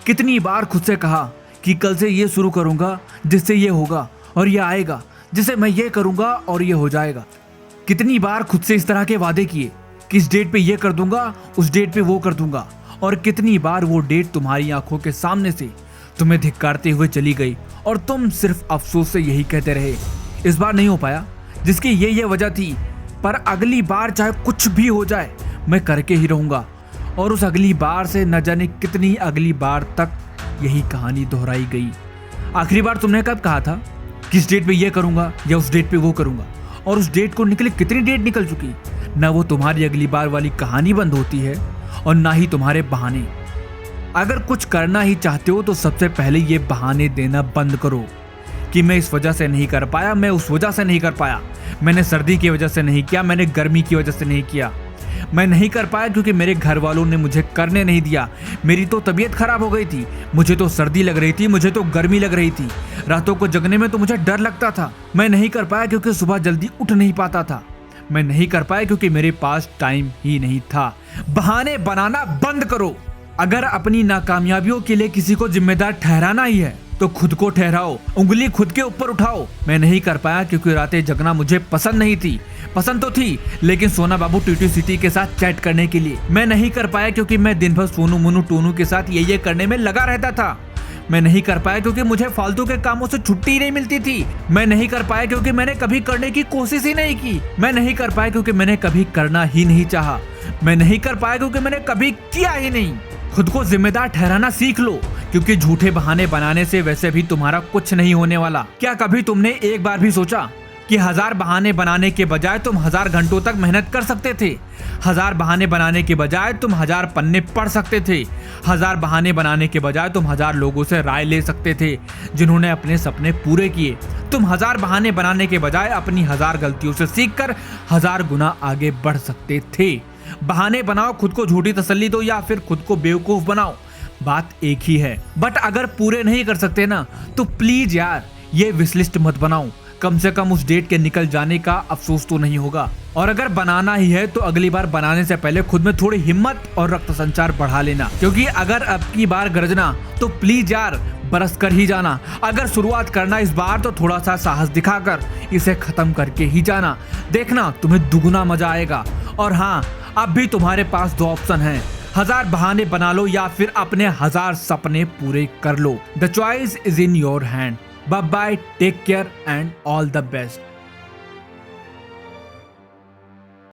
कितनी बार खुद से कहा कि कल से ये शुरू करूंगा जिससे ये होगा और ये आएगा, जिसे मैं ये करूंगा और ये हो जाएगा। कितनी बार खुद से इस तरह के वादे किए कि इस डेट पे ये कर दूंगा, उस डेट पे वो कर दूंगा, और कितनी बार वो डेट तुम्हारी आंखों के सामने से तुम्हें धिक्कारते हुए चली गई और तुम सिर्फ अफसोस से यही कहते रहे, इस बार नहीं हो पाया, जिसकी ये वजह थी, पर अगली बार चाहे कुछ भी हो जाए मैं करके ही रहूंगा। और उस अगली बार से न जाने कितनी अगली बार तक यही कहानी दोहराई गई। आखिरी बार तुमने कब कहा था किस डेट पे ये करूंगा या उस डेट पे वो करूंगा, और उस डेट को निकले कितनी डेट निकल चुकी। ना वो तुम्हारी अगली बार वाली कहानी बंद होती है और ना ही तुम्हारे बहाने। अगर कुछ करना ही चाहते हो तो सबसे पहले ये बहाने देना बंद करो कि मैं इस वजह से नहीं कर पाया, मैं उस वजह से नहीं कर पाया, मैंने सर्दी की वजह से नहीं किया, मैंने गर्मी की वजह से नहीं किया, मैं नहीं कर पाया क्योंकि मेरे घर वालों ने मुझे करने नहीं दिया, मेरी तो तबीयत खराब हो गई थी, मुझे तो सर्दी लग रही थी, मुझे तो गर्मी लग रही थी, रातों को जगने में तो मुझे डर लगता था, मैं नहीं कर पाया क्योंकि सुबह जल्दी उठ नहीं पाता था, मैं नहीं कर पाया क्योंकि मेरे पास टाइम ही नहीं था। बहाने बनाना बंद करो। अगर अपनी नाकामयाबियों के लिए किसी को जिम्मेदार ठहराना ही है तो खुद को ठहराओ, उंगली खुद के ऊपर उठाओ। मैं नहीं कर पाया क्योंकि रातें जगना मुझे पसंद नहीं थी, पसंद तो थी लेकिन सोना बाबू टीटू सिटी के साथ चैट करने के लिए। मैं नहीं कर पाया क्योंकि मैं दिन भर सोनू मुनू टोनू के साथ ये करने में लगा रहता था। मैं नहीं कर पाया क्योंकि मुझे फालतू के कामों से छुट्टी नहीं मिलती थी। मैं नहीं कर पाया क्योंकि मैंने कभी करने की कोशिश ही नहीं की। मैं नहीं कर पाया क्योंकि मैंने कभी करना ही नहीं चाहा। मैं नहीं कर पाया क्योंकि मैंने कभी किया ही नहीं। खुद को जिम्मेदार ठहराना सीख लो क्योंकि झूठे बहाने बनाने से वैसे भी तुम्हारा कुछ नहीं होने वाला। क्या कभी तुमने एक बार भी सोचा कि 1000 बहाने बनाने के बजाय तुम 1000 घंटों तक मेहनत कर सकते थे? 1000 बहाने बनाने के बजाय तुम 1000 पन्ने पढ़ सकते थे। 1000 बहाने बनाने के बजाय तुम 1000 लोगों से राय ले सकते थे जिन्होंने अपने सपने पूरे किए। तुम 1000 बहाने बनाने के बजाय अपनी 1000 गलतियों से सीखकर 1000 गुना आगे बढ़ सकते थे। बहाने बनाओ, खुद को झूठी तसल्ली दो या फिर खुद को बेवकूफ बनाओ, बात एक ही है। बट अगर पूरे नहीं कर सकते ना तो प्लीज यार ये विश लिस्ट मत बनाओ। कम से कम उस डेट के निकल जाने का अफसोस तो नहीं होगा। और अगर बनाना ही है तो अगली बार बनाने से पहले खुद में थोड़ी हिम्मत और रक्त संचार बढ़ा लेना, क्योंकि अगर अब की बार गरजना तो प्लीज यार बरस कर ही जाना। अगर शुरुआत करना इस बार तो थोड़ा सा साहस दिखाकर इसे खत्म करके ही जाना, देखना तुम्हें दुगुना मजा आएगा। और हाँ, अब भी तुम्हारे पास 2 ऑप्शन हैं, 1000 बहाने बना लो या फिर अपने 1000 सपने पूरे कर लो। The choice is in your hand. Bye bye, take care and all the best.